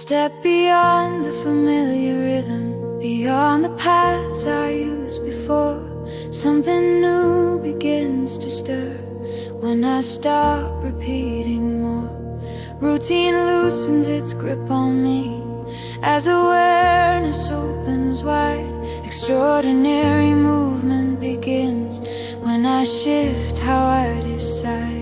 step beyond the familiar rhythm, beyond the paths I used before. Something new begins to stir when I stop repeating more. Routine loosens its grip on me as awareness opens wide. Extraordinary movement begins when I shift how I decide.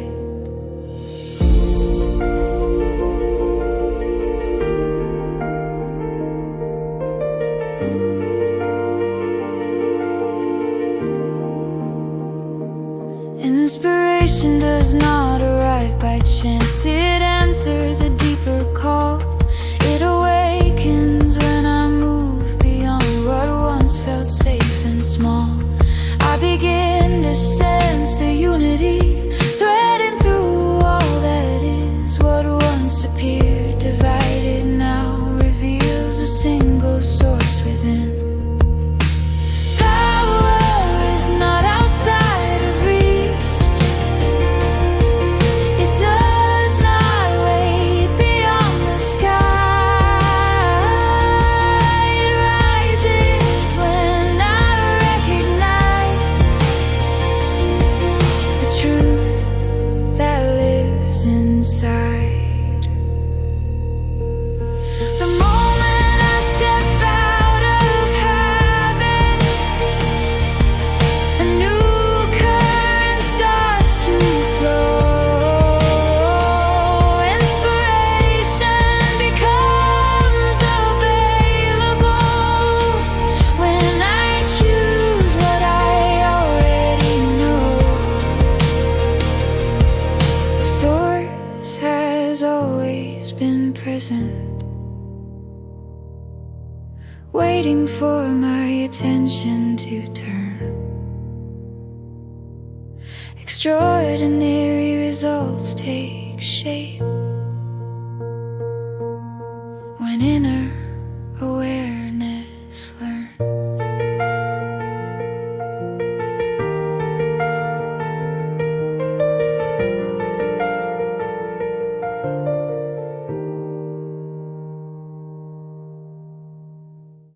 Inspiration does not arrive by chance. It answers a deeper call. It awakens when I move beyond what once felt safe and small. I begin to sense the unity threading through all that is. What once appeared divided now reveals a single source within. Been present, waiting for my attention to turn. Extraordinary results take shape when inner